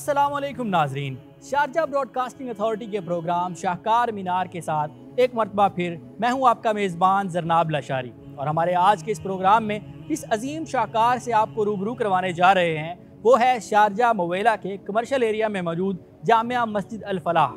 अस्सलाम वालेकुम नाजरीन, शारजा ब्रॉडकास्टिंग अथॉरिटी के प्रोग्राम शाहकार मीनार के साथ एक मरतबा फिर मैं हूं आपका मेज़बान जरनाब लाशारी। और हमारे आज के इस प्रोग्राम में इस अजीम शाहकार से आपको रूबरू करवाने जा रहे हैं वो है शारजा मुवेला के कमर्शियल एरिया में मौजूद जामिया मस्जिद अल फलाह।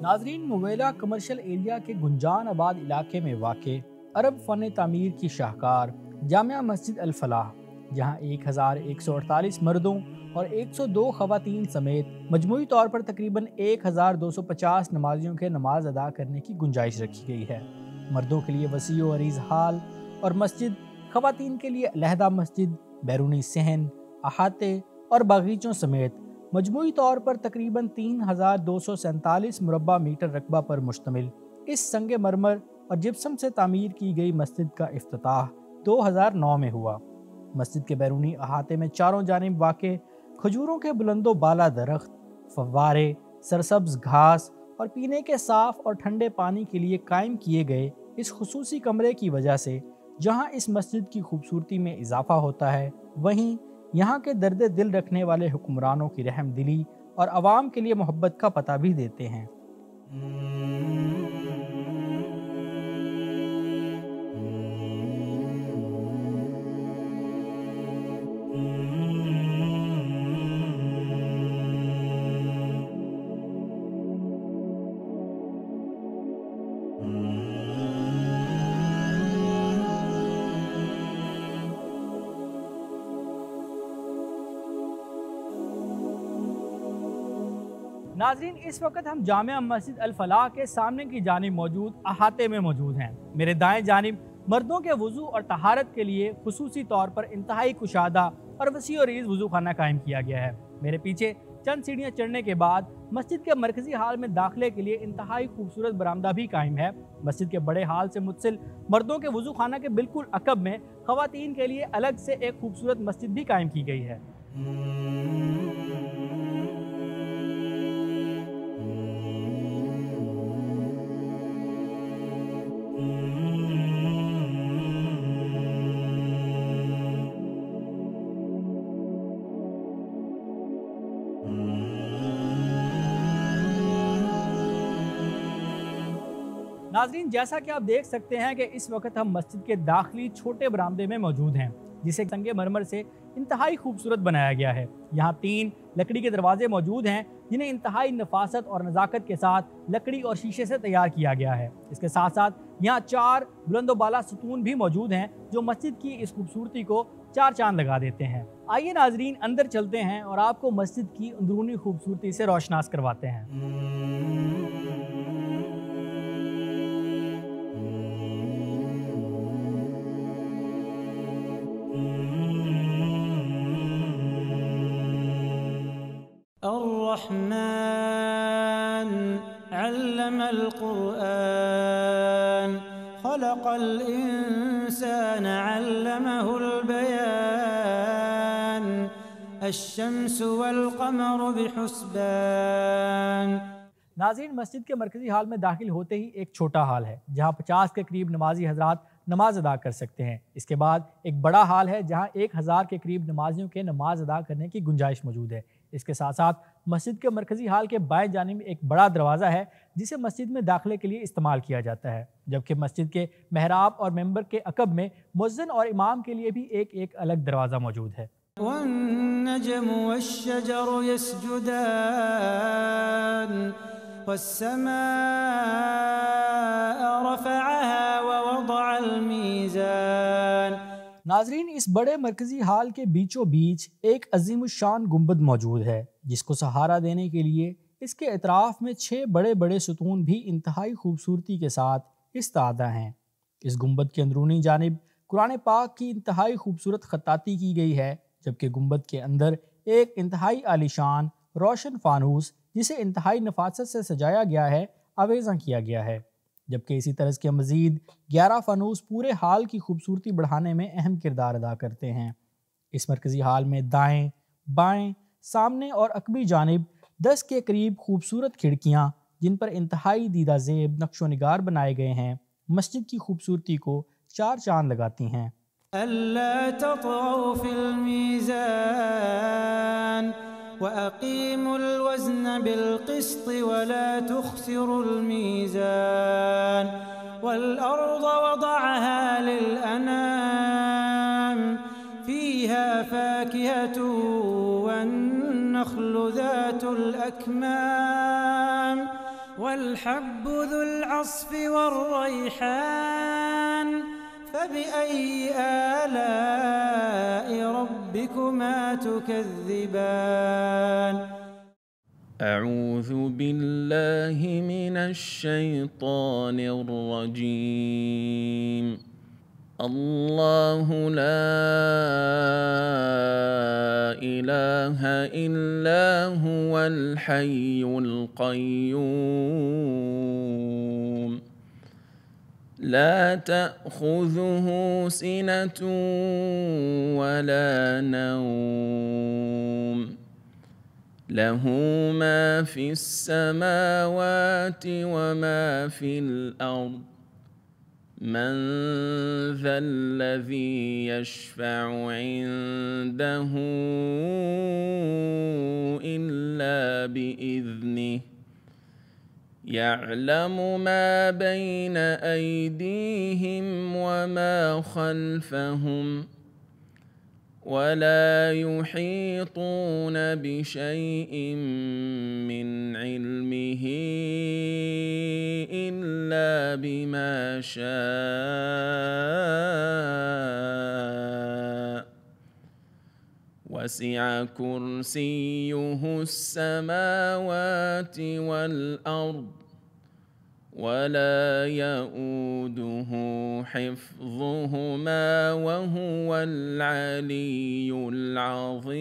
नाजरीन, मुवेला कमर्शियल एरिया के गुंजान आबाद इलाके में वाक़े अरब फ़न तामीर की शाहकार जामिया मस्जिद अल फलाह, जहाँ 1148 मर्दों और 102 ख़वातीन समेत मजमूई तौर पर तकरीबन 1250 नमाजियों के नमाज अदा करने की गुंजाइश रखी गई है। मर्दों के लिए वसी व अरीज़ हाल और मस्जिद, ख़वातीन के लिए अलहदा मस्जिद, बैरूनी सहन, अहाते और बागीचों समेत मजमूई तौर पर तकरीबन 3247 मुरब्बा मीटर रकबा पर मुश्तमिल इस संगे मरमर और जिप्सम से तामीर की गई मस्जिद का इफ्तिताह 2009 में हुआ। मस्जिद के बैरूनी अहाते में चारों जानिब वाक़े खजूरों के बुलंदो बाला दरख्त, फव्वारे, सरसब्ज घास और पीने के साफ़ और ठंडे पानी के लिए कायम किए गए इस खुसूसी कमरे की वजह से जहाँ इस मस्जिद की खूबसूरती में इजाफा होता है, वहीं यहाँ के दर्द दिल रखने वाले हुक्मरानों की रहम दिली और आवाम के लिए मोहब्बत का पता भी देते हैं। नाज़रीन, इस वक्त हम जामिया मस्जिद अल फलाह के सामने की जानिब मौजूद अहाते में मौजूद हैं। मेरे दाएं जानिब मर्दों के वज़ू और तहारत के लिए खुसूसी तौर पर इंतहाई कुशादा और वसी और रीज़ वज़ू खाना कायम किया गया है। मेरे पीछे चंद सीढ़ियाँ चढ़ने के बाद मस्जिद के मरकज़ी हाल में दाखिले के लिए इंतहाई खूबसूरत बरामदा भी कायम है। मस्जिद के बड़े हाल से मुत्सिल मर्दों के वज़ू खाना के बिल्कुल अकब में ख़वातीन के लिए अलग से एक खूबसूरत मस्जिद भी कायम की गई है। नाज़रीन, जैसा कि आप देख सकते हैं कि इस वक्त हम मस्जिद के दाखिली छोटे बरामदे में मौजूद हैं, जिसे संगे मरमर से इंतहाई खूबसूरत बनाया गया है। यहाँ 3 लकड़ी के दरवाजे मौजूद हैं, जिन्हें इंतहाई नफासत और नज़ाकत के साथ लकड़ी और शीशे से तैयार किया गया है। इसके साथ साथ यहाँ 4 बुलंदो बाला सतून भी मौजूद हैं, जो मस्जिद की इस खूबसूरती को 4 चांद लगा देते हैं। आइए नाज़रीन, अंदर चलते हैं और आपको मस्जिद की अंदरूनी खूबसूरती से रोशनास करवाते हैं। अर्रहमान अल्लमल क़ुरआन खलक़ल इंसान अल्लमहुल बयान अश्शम्सु वल क़मरु बिहुस्बान। नाज़रीन, मस्जिद के मरकज़ी हाल में दाखिल होते ही एक छोटा हाल है, जहाँ 50 के करीब नमाजी हजरात नमाज अदा कर सकते हैं। इसके बाद एक बड़ा हाल है, जहाँ 1000 के करीब नमाजियों के नमाज अदा करने की गुंजाइश मौजूद है। इसके साथ साथ मस्जिद के मरकज़ी हाल के बाएं जानिब में एक बड़ा दरवाज़ा है, जिसे मस्जिद में दाखिले के लिए इस्तेमाल किया जाता है, जबकि मस्जिद के मेहराब और मेंबर के अकब में मुअज्जिन और इमाम के लिए भी एक अलग दरवाज़ा मौजूद है। वन्नजमु वश्शजरु यस्जुदान वस्समाअ रफ़अहा ववदअल मीज़ान। नाजरीन, इस बड़े मरकज़ी हाल के बीचों बीच एक अज़ीमुश्शान गुंबद मौजूद है, जिसको सहारा देने के लिए इसके अतराफ़ में 6 बड़े बड़े सतून भी इंतहाई खूबसूरती के साथ इस्तादा हैं। इस गुंबद के अंदरूनी जानिब कुरान पाक की इंतहाई खूबसूरत खत्ताती की गई है, जबकि गुंबद के अंदर एक इंतहाई आलीशान रोशन फानूस, जिसे इंतहाई नफासत से सजाया गया है, आवेज़ा किया गया है। जबकि इसी तरह के मज़ीद 11 फ़ानूस पूरे हाल की खूबसूरती बढ़ाने में अहम किरदार अदा करते हैं। इस मरकज़ी हाल में दाएं, बाएं, سامنے اور عقبی جانب 10 کے قریب خوبصورت کھڑکیاں جن پر انتہائی دیدہ زیب نقش و نگار بنائے گئے ہیں مسجد کی خوبصورتی کو 4 چاند لگاتی ہیں۔ ألا تطغوا في الميزان وأقيموا الوزن بالقسط ولا تخسروا الميزان والأرض وضعها للأنام فيها فاكهة والنخل ذات الأكمام والحب ذو العصف والريحان فبأي آلاء ربكما تكذبان أعوذ بالله من الشيطان الرجيم الله لا إله إلا هو الحي القيوم لا تأخذه سنة ولا نوم له ما في السماوات وما في الأرض من ذا الذي يشفع عنده إلا بإذنه يعلم ما بين أيديهم وما خلفهم ولا يحيطون بشيء من علمه إلا بما شاء وسع كرسيه السماوات والأرض ولا يؤوده حفظهما وهو العلي العظيم۔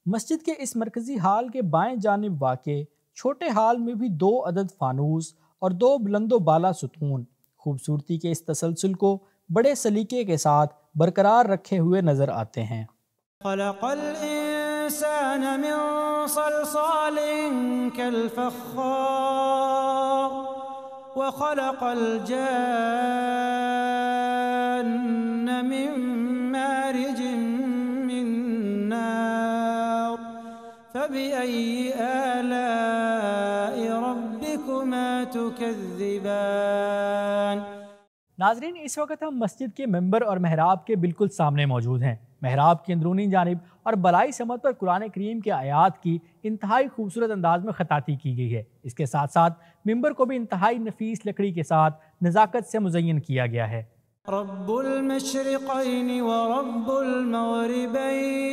مسجد کے اس مرکزی ہال کے بائیں جانب واقع چھوٹے ہال میں بھی 2 عدد فانوس اور 2 بلند و بالا ستون خوبصورتی کے اس تسلسل کو بڑے سلیقے کے ساتھ برقرار رکھے ہوئے نظر آتے ہیں۔ خلق الإنسان من صلصال كالفخار وخلق الجان من مارج من نار فبأي آلاء ربكما تكذبان۔ ناظرین، اس وقت ہم مسجد کے ممبر اور محراب کے بالکل سامنے موجود ہیں۔ محراب کی اندرونی جانب اور بالائی سمت پر قرآن کریم کے آیات کی انتہائی خوبصورت انداز میں خطاطی کی گئی ہے۔ اس کے ساتھ ساتھ ممبر کو بھی انتہائی نفیس لکڑی کے ساتھ نزاکت سے مزین کیا گیا ہے۔ رب المشرقين ورب المغربين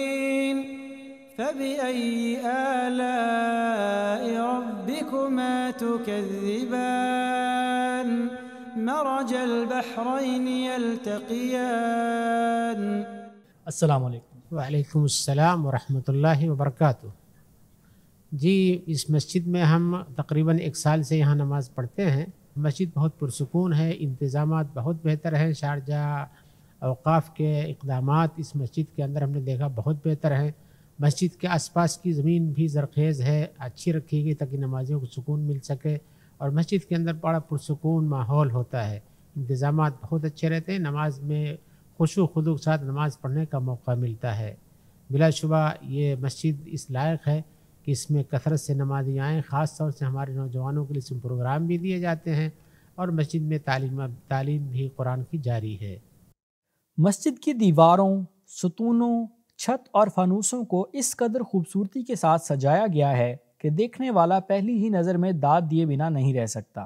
فبأي آلاء ربكما تكذبان مرج البحرين يلتقيان۔ السلام علیکم۔ وعلیکم السلام ورحمۃ اللہ وبرکاتہ۔ جی، اس مسجد میں ہم تقریباً 1 سال سے یہاں نماز پڑھتے ہیں۔ مسجد بہت پرسکون ہے، انتظامات بہت بہتر ہیں۔ شارجہ اوقاف کے اقدامات اس مسجد کے اندر ہم نے دیکھا بہت بہتر ہیں۔ مسجد کے آس پاس کی زمین بھی زرخیز ہے، اچھی رکھی گئی تاکہ نمازیوں کو سکون مل سکے، اور مسجد کے اندر بڑا پرسکون ماحول ہوتا ہے۔ انتظامات بہت اچھے رہتے ہیں، نماز میں خشوع و خضوع کے ساتھ نماز پڑھنے کا موقع ملتا ہے۔ بلا شبہ یہ مسجد اس لائق ہے کہ اس میں کثرت سے نمازی آئیں۔ خاص طور سے ہمارے نوجوانوں کے لیے اس میں پروگرام بھی دیے جاتے ہیں، اور مسجد میں تعلیم بھی قرآن کی جاری ہے۔ مسجد کی دیواروں، ستونوں، چھت اور فانوسوں کو اس قدر خوبصورتی کے ساتھ سجایا گیا ہے کہ دیکھنے والا پہلی ہی نظر میں داد دیے بنا نہیں رہ سکتا۔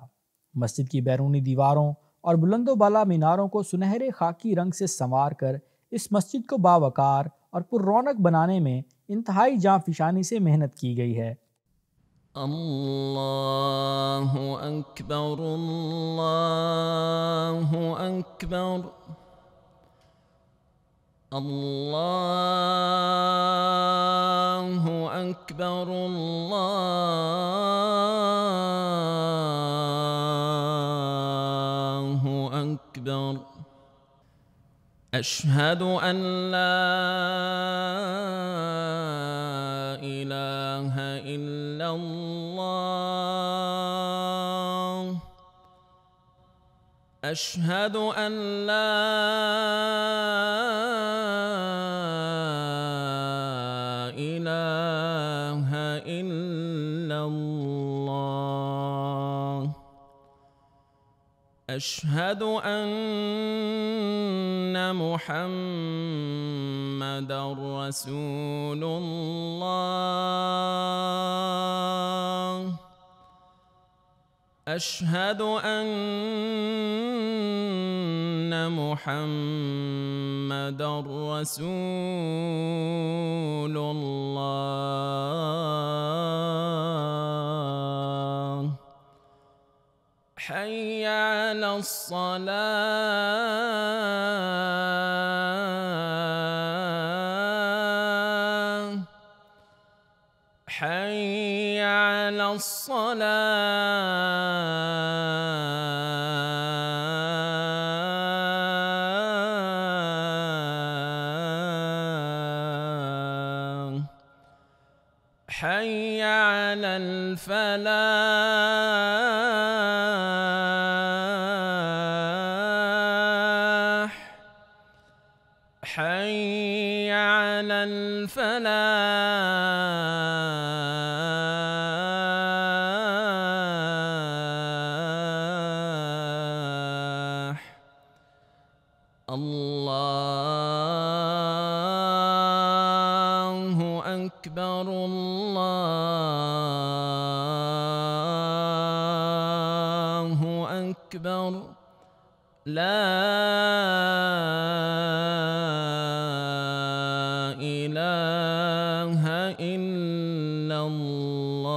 مسجد کی بیرونی دیواروں اور بلند و بالا میناروں کو سنہرے خاکی رنگ سے سنوار کر اس مسجد کو باوقار اور پر رونق بنانے میں انتہائی جاں فشانی سے محنت کی گئی ہے۔ اللہ اکبر اللہ اکبر اللہ اکبر اللہ اکبر۔ أشهد أن لا إله إلا الله أشهد أن لا إله إلا الله أشهد أن محمدًا رسول الله أشهد أن محمدًا رسول الله حي على الصلاة حي على الصلاة حي على الفلاح حي على الفلاح الله أكبر الله أكبر لا إله إلا الله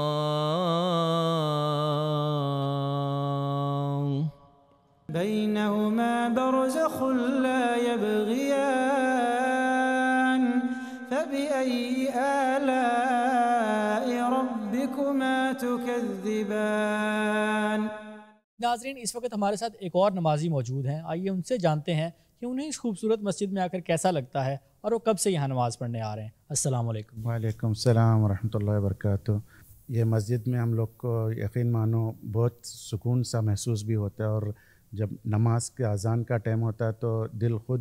بينهما برزخ لا يبغيان فبأي آلاء ربكما تكذبان ناظرین اس وقت ہمارے ساتھ ایک اور نمازی موجود ہیں، آئیے ان سے جانتے ہیں کہ انہیں اس خوبصورت مسجد میں آ کر کیسا لگتا ہے اور وہ کب سے یہاں نماز پڑھنے آ رہے ہیں۔ السلام علیکم۔ وعلیکم السلام ورحمۃ اللہ وبرکاتہ۔ یہ مسجد میں ہم لوگ کو یقین مانو بہت سکون سا محسوس بھی ہوتا ہے، اور جب نماز کے اذان کا ٹائم ہوتا ہے تو دل خود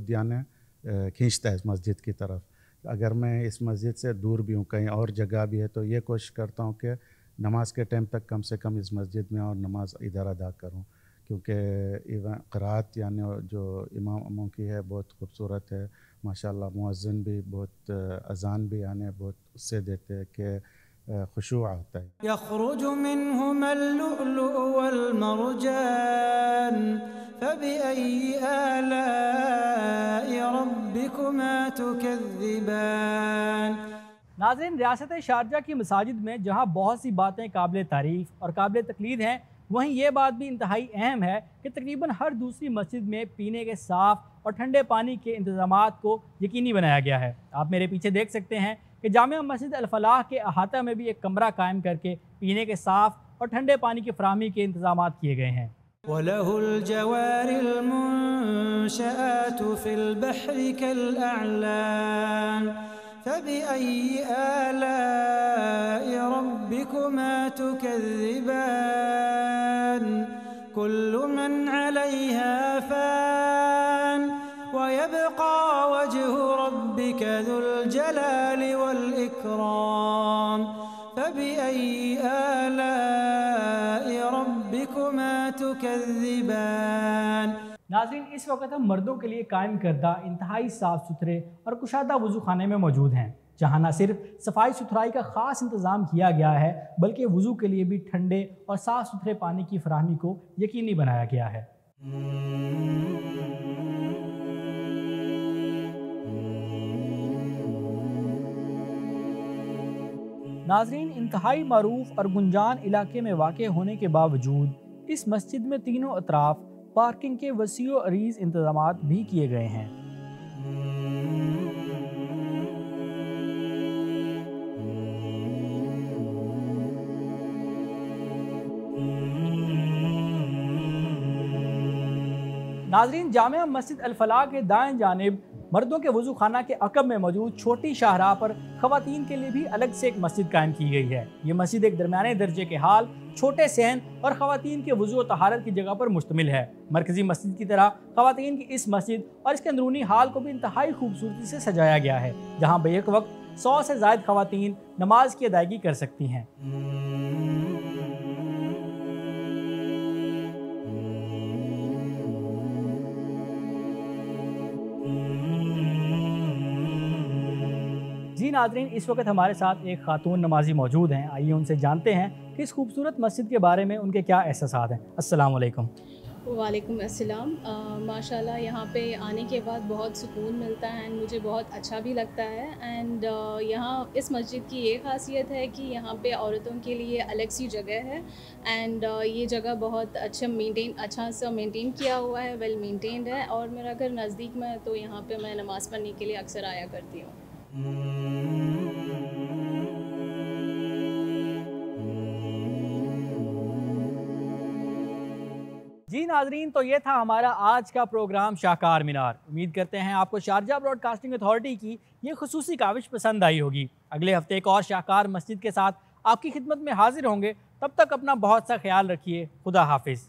کھینچتا ہے اس مسجد کی طرف۔ اگر میں اس مسجد سے دور بھی ہوں، کہیں اور جگہ بھی ہے، تو یہ کوشش کرتا ہوں کہ نماز کے ٹائم تک کم سے کم اس مسجد میں اور نماز ادھر ادا کروں، کیونکہ قرات جو اماموں کی ہے بہت خوبصورت ہے ماشاءاللہ۔ مؤذن بھی بہت اذان بھی بہت اس سے دیتے ہیں کہ خشوع ہوتا ہے۔ يخرج منهما اللؤلؤ والمرجان فبأي آلاء ربكما تكذبان ناظرین، ریاست شارجہ کی مساجد میں جہاں بہت سی باتیں قابل تعریف اور قابل تقلید ہیں، وہیں یہ بات بھی انتہائی اہم ہے کہ تقریباً ہر دوسری مسجد میں پینے کے صاف اور ٹھنڈے پانی کے انتظامات کو یقینی بنایا گیا ہے۔ آپ میرے پیچھے دیکھ سکتے ہیں کہ جامع مسجد الفلاح کے احاطہ میں بھی ایک کمرہ قائم کر کے پینے کے صاف اور ٹھنڈے پانی کی فراہمی کے انتظامات کیے گئے ہیں۔ وله الجوار المنشآت في البحر كالأعلام فبأي آلاء ربكما تكذبان كل من عليها فان ويبقى وجه ربك ذو الجلال والإكرام فبأي آلاء ربكما تكذبان ناظرین، اس وقت ہم مردوں کے لیے قائم کردہ انتہائی صاف ستھرے اور کشادہ وضو خانے میں موجود ہیں، جہاں نہ صرف صفائی ستھرائی کا خاص انتظام کیا گیا ہے بلکہ وضو کے لیے بھی ٹھنڈے اور صاف ستھرے پانی کی فراہمی کو یقینی بنایا گیا ہے۔ ناظرین، انتہائی معروف اور گنجان علاقے میں واقع ہونے کے باوجود اس مسجد میں تینوں اطراف پارکنگ کے وسیع و عریض انتظامات بھی کیے گئے ہیں۔ नाज़रीन, जामिया मस्जिद अल-फलाह के दाएं जानिब मर्दों के वज़ू खाना के अकब में मौजूद छोटी शाहराह पर ख़वातीन के लिए भी अलग से एक मस्जिद कायम की गई है। ये मस्जिद एक दरमियाने दर्जे के हाल, छोटे सहन और ख़वातीन के वज़ू और तहारत की जगह पर मुश्तमिल है। मरकज़ी मस्जिद की तरह ख़वातीन की इस मस्जिद और इसके अंदरूनी हाल को भी इंतहाई खूबसूरती से सजाया गया है, जहाँ बेक वक्त 100 से ज़ायद ख़वातीन नमाज की अदायगी कर सकती हैं। जी नाज़रीन, इस वक्त हमारे साथ एक खातून नमाजी मौजूद हैं। आइए उनसे जानते हैं कि इस खूबसूरत मस्जिद के बारे में उनके क्या एहसासात हैं। अस्सलाम वालेकुम। वालेकुम अस्सलाम। माशाल्लाह यहाँ पे आने के बाद बहुत सुकून मिलता है एंड मुझे बहुत अच्छा भी लगता है। एंड यहाँ इस मस्जिद की ये खासियत है कि यहाँ पे औरतों के लिए अलग सी जगह है एंड ये जगह बहुत अच्छा सा मेंटेन किया हुआ है, वेल मेंटेन्ड है। और मेरा घर नज़दीक में है तो यहाँ पे मैं नमाज़ पढ़ने के लिए अक्सर आया करती हूँ। जी नाज़रीन, तो ये था हमारा आज का प्रोग्राम शाहकार मीनार। उम्मीद करते हैं आपको शारजा ब्रॉडकास्टिंग अथॉरिटी की ये खुसूसी काविश पसंद आई होगी। अगले हफ्ते एक और शाहकार मस्जिद के साथ आपकी खिदमत में हाजिर होंगे। तब तक अपना बहुत सा ख्याल रखिए। खुदा हाफिज़।